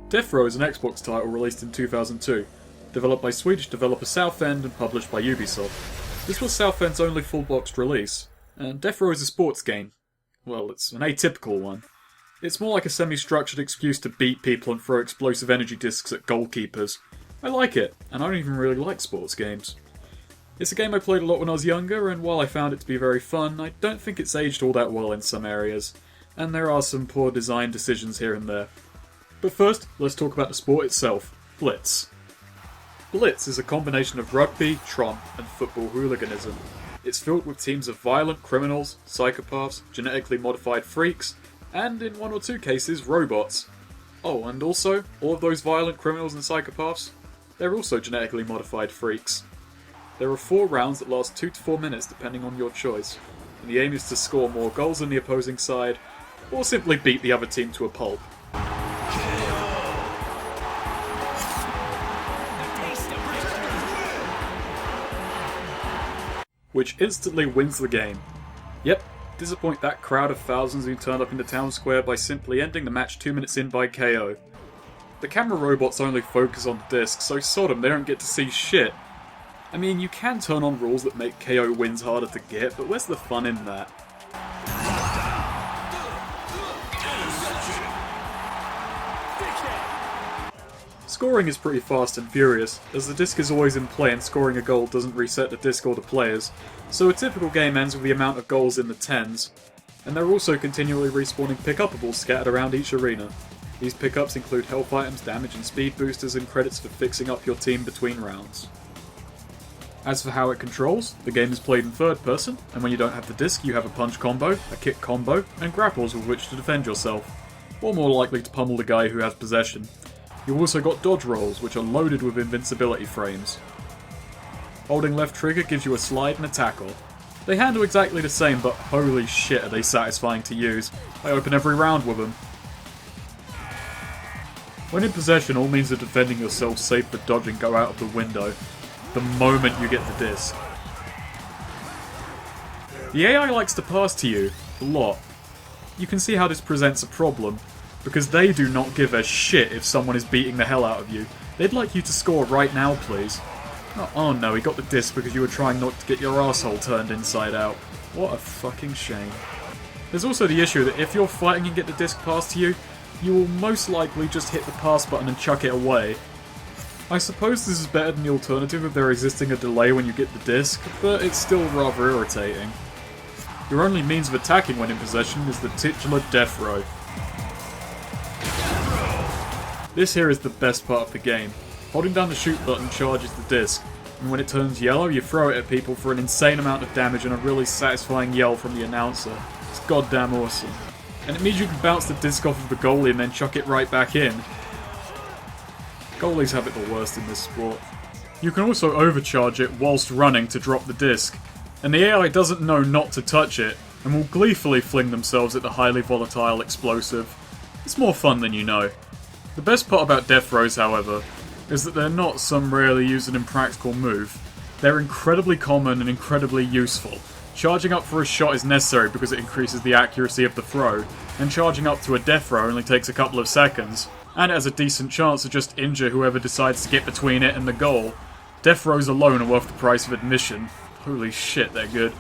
Deathrow is an Xbox title released in 2002, developed by Swedish developer Southend and published by Ubisoft. This was Southend's only full-boxed release, and Deathrow is a sports game. Well, it's an atypical one. It's more like a semi-structured excuse to beat people and throw explosive energy discs at goalkeepers. I like it, and I don't even really like sports games. It's a game I played a lot when I was younger, and while I found it to be very fun, I don't think it's aged all that well in some areas, and there are some poor design decisions here and there. But first, let's talk about the sport itself, Blitz. Blitz is a combination of rugby, Tron, and football hooliganism. It's filled with teams of violent criminals, psychopaths, genetically modified freaks, and in one or two cases, robots. Oh, and also, all of those violent criminals and psychopaths, they're also genetically modified freaks. There are 4 rounds that last 2 to 4 minutes depending on your choice, and the aim is to score more goals than the opposing side, or simply beat the other team to a pulp. Which instantly wins the game. Yep, disappoint that crowd of thousands who turned up in the town square by simply ending the match 2 minutes in by KO. The camera robots only focus on the disc, so sod 'em, they don't get to see shit. I mean, you can turn on rules that make KO wins harder to get, but where's the fun in that? Scoring is pretty fast and furious, as the disc is always in play and scoring a goal doesn't reset the disc or the players, so a typical game ends with the amount of goals in the tens. And there are also continually respawning pick-upables scattered around each arena. These pickups include health items, damage and speed boosters, and credits for fixing up your team between rounds. As for how it controls, the game is played in third person, and when you don't have the disc you have a punch combo, a kick combo, and grapples with which to defend yourself, or more likely to pummel the guy who has possession. You've also got dodge rolls, which are loaded with invincibility frames. Holding left trigger gives you a slide and a tackle. They handle exactly the same, but holy shit are they satisfying to use. I open every round with them. When in possession, all means of defending yourself save for dodging go out of the window the moment you get the disc. The AI likes to pass to you, a lot. You can see how this presents a problem, because they do not give a shit if someone is beating the hell out of you. They'd like you to score right now, please. Oh no, he got the disc because you were trying not to get your asshole turned inside out. What a fucking shame. There's also the issue that if you're fighting and get the disc passed to you, you will most likely just hit the pass button and chuck it away. I suppose this is better than the alternative of there existing a delay when you get the disc, but it's still rather irritating. Your only means of attacking when in possession is the titular Deathrow. This here is the best part of the game. Holding down the shoot button charges the disc, and when it turns yellow you throw it at people for an insane amount of damage and a really satisfying yell from the announcer. It's goddamn awesome. And it means you can bounce the disc off of the goalie and then chuck it right back in. Goalies have it the worst in this sport. You can also overcharge it whilst running to drop the disc, and the AI doesn't know not to touch it, and will gleefully fling themselves at the highly volatile explosive. It's more fun than you know. The best part about Deathrows, however, is that they're not some rarely used and impractical move. They're incredibly common and incredibly useful. Charging up for a shot is necessary because it increases the accuracy of the throw, and charging up to a Deathrow only takes a couple of seconds, and it has a decent chance to just injure whoever decides to get between it and the goal. Deathrows alone are worth the price of admission. Holy shit, they're good.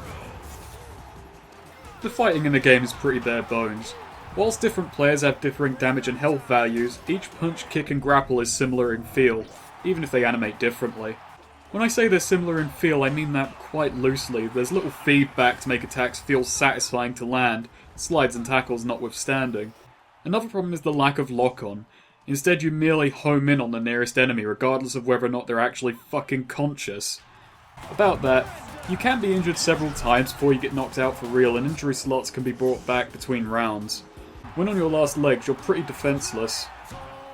The fighting in the game is pretty bare bones. Whilst different players have differing damage and health values, each punch, kick and grapple is similar in feel, even if they animate differently. When I say they're similar in feel, I mean that quite loosely. There's little feedback to make attacks feel satisfying to land, slides and tackles notwithstanding. Another problem is the lack of lock-on. Instead, you merely home in on the nearest enemy, regardless of whether or not they're actually fucking conscious. About that, you can be injured several times before you get knocked out for real, and injury slots can be brought back between rounds. When on your last legs, you're pretty defenseless,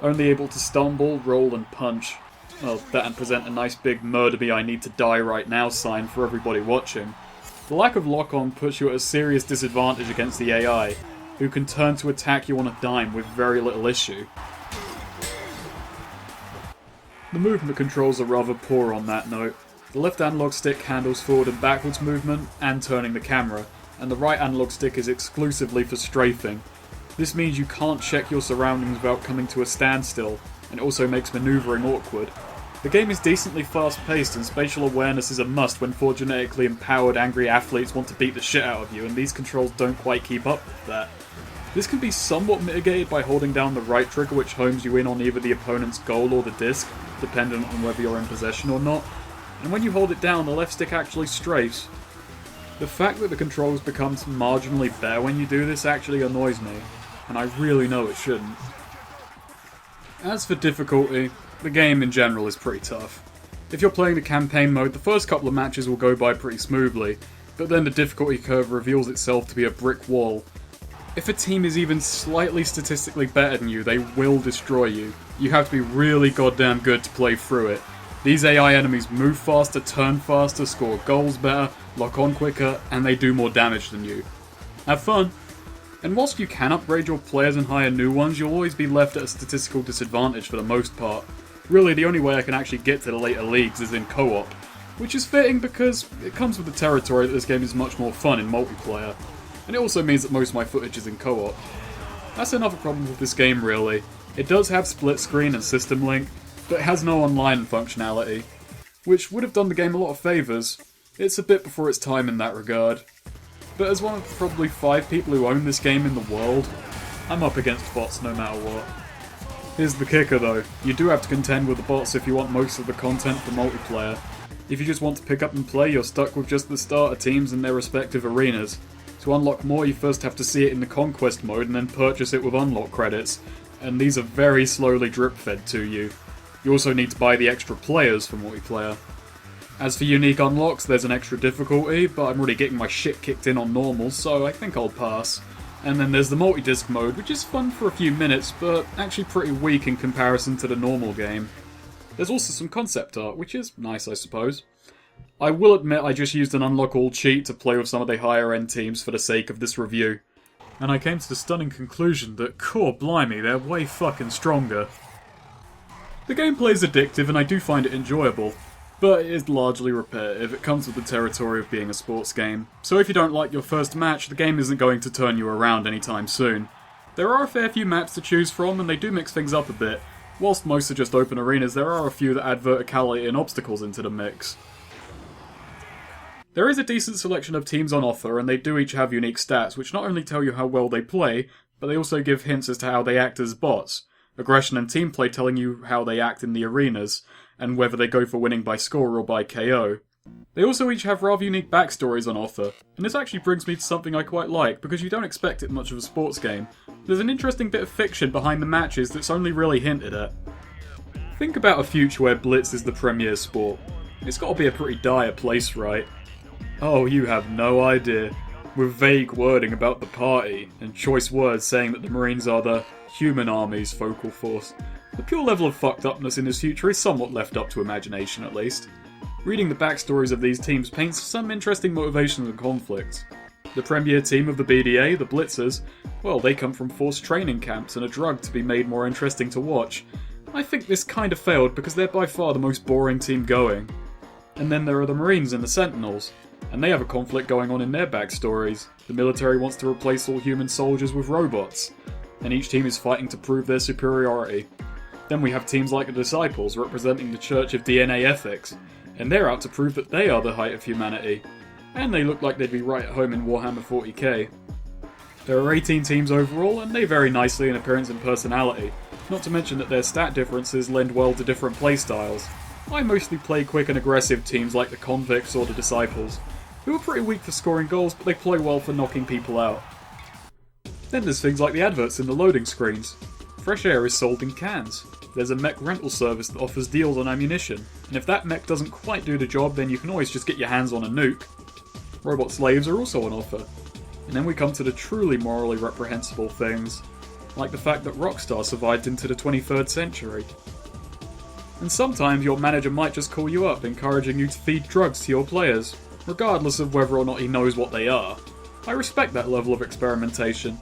only able to stumble, roll and punch. Well, that and present a nice big murder me I need to die right now sign for everybody watching. The lack of lock-on puts you at a serious disadvantage against the AI, who can turn to attack you on a dime with very little issue. The movement controls are rather poor on that note. The left analog stick handles forward and backwards movement and turning the camera, and the right analog stick is exclusively for strafing. This means you can't check your surroundings without coming to a standstill, and it also makes manoeuvring awkward. The game is decently fast-paced, and spatial awareness is a must when 4 genetically empowered angry athletes want to beat the shit out of you, and these controls don't quite keep up with that. This can be somewhat mitigated by holding down the right trigger, which homes you in on either the opponent's goal or the disc, dependent on whether you're in possession or not, and when you hold it down, the left stick actually strafes. The fact that the controls becomes marginally better when you do this actually annoys me, and I really know it shouldn't. As for difficulty, the game in general is pretty tough. If you're playing the campaign mode, the first couple of matches will go by pretty smoothly, but then the difficulty curve reveals itself to be a brick wall. If a team is even slightly statistically better than you, they will destroy you. You have to be really goddamn good to play through it. These AI enemies move faster, turn faster, score goals better, lock on quicker, and they do more damage than you. Have fun! And whilst you can upgrade your players and hire new ones, you'll always be left at a statistical disadvantage for the most part. Really, the only way I can actually get to the later leagues is in co-op, which is fitting because it comes with the territory that this game is much more fun in multiplayer, and it also means that most of my footage is in co-op. That's another problem with this game really. It does have split screen and system link, but it has no online functionality, which would have done the game a lot of favours. It's a bit before its time in that regard. But as one of probably 5 people who own this game in the world, I'm up against bots no matter what. Here's the kicker though, you do have to contend with the bots if you want most of the content for multiplayer. If you just want to pick up and play, you're stuck with just the starter teams and their respective arenas. To unlock more, you first have to see it in the Conquest mode and then purchase it with unlock credits, and these are very slowly drip-fed to you. You also need to buy the extra players for multiplayer. As for unique unlocks, there's an extra difficulty, but I'm already getting my shit kicked in on normal, so I think I'll pass. And then there's the multi-disc mode, which is fun for a few minutes, but actually pretty weak in comparison to the normal game. There's also some concept art, which is nice, I suppose. I will admit I just used an unlock all cheat to play with some of the higher end teams for the sake of this review. And I came to the stunning conclusion that, core blimey, they're way fucking stronger. The gameplay is addictive and I do find it enjoyable, but it is largely repetitive. It comes with the territory of being a sports game. So if you don't like your first match, the game isn't going to turn you around anytime soon. There are a fair few maps to choose from and they do mix things up a bit. Whilst most are just open arenas, there are a few that add verticality and obstacles into the mix. There is a decent selection of teams on offer, and they do each have unique stats, which not only tell you how well they play, but they also give hints as to how they act as bots. Aggression and team play telling you how they act in the arenas, and whether they go for winning by score or by KO. They also each have rather unique backstories on offer, and this actually brings me to something I quite like, because you don't expect it much of a sports game. There's an interesting bit of fiction behind the matches that's only really hinted at. Think about a future where Blitz is the premier sport. It's gotta be a pretty dire place, right? Oh, you have no idea. With vague wording about the party, and choice words saying that the Marines are the human army's focal force. The pure level of fucked upness in this future is somewhat left up to imagination at least. Reading the backstories of these teams paints some interesting motivations and conflicts. The premier team of the BDA, the Blitzers, well, they come from forced training camps and are drugged to be made more interesting to watch. I think this kind of failed because they're by far the most boring team going. And then there are the Marines and the Sentinels, and they have a conflict going on in their backstories. The military wants to replace all human soldiers with robots, and each team is fighting to prove their superiority. Then we have teams like the Disciples, representing the Church of DNA Ethics, and they're out to prove that they are the height of humanity. And they look like they'd be right at home in Warhammer 40k. There are 18 teams overall, and they vary nicely in appearance and personality, not to mention that their stat differences lend well to different playstyles. I mostly play quick and aggressive teams like the Convicts or the Disciples, who are pretty weak for scoring goals, but they play well for knocking people out. Then there's things like the adverts in the loading screens. Fresh air is sold in cans. There's a mech rental service that offers deals on ammunition, and if that mech doesn't quite do the job, then you can always just get your hands on a nuke. Robot slaves are also on offer. And then we come to the truly morally reprehensible things, like the fact that Rockstar survived into the 23rd century. And sometimes your manager might just call you up, encouraging you to feed drugs to your players, regardless of whether or not he knows what they are. I respect that level of experimentation.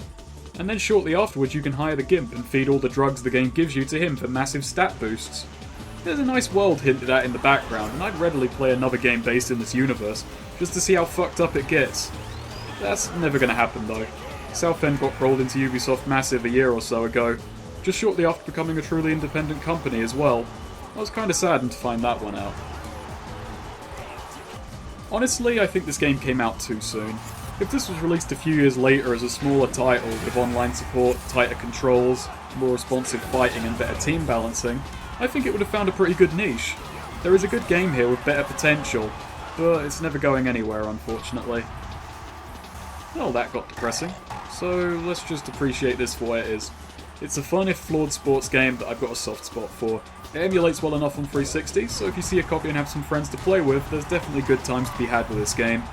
And then shortly afterwards you can hire the Gimp and feed all the drugs the game gives you to him for massive stat boosts. There's a nice world hinted at in the background, and I'd readily play another game based in this universe, just to see how fucked up it gets. That's never gonna happen though. Southend got rolled into Ubisoft Massive a year or so ago, just shortly after becoming a truly independent company as well. I was kinda saddened to find that one out. Honestly, I think this game came out too soon. If this was released a few years later as a smaller title with online support, tighter controls, more responsive fighting and better team balancing, I think it would have found a pretty good niche. There is a good game here with better potential, but it's never going anywhere, unfortunately. Well, that got depressing, so let's just appreciate this for what it is. It's a fun if flawed sports game that I've got a soft spot for. It emulates well enough on 360, so if you see a copy and have some friends to play with, there's definitely good times to be had with this game.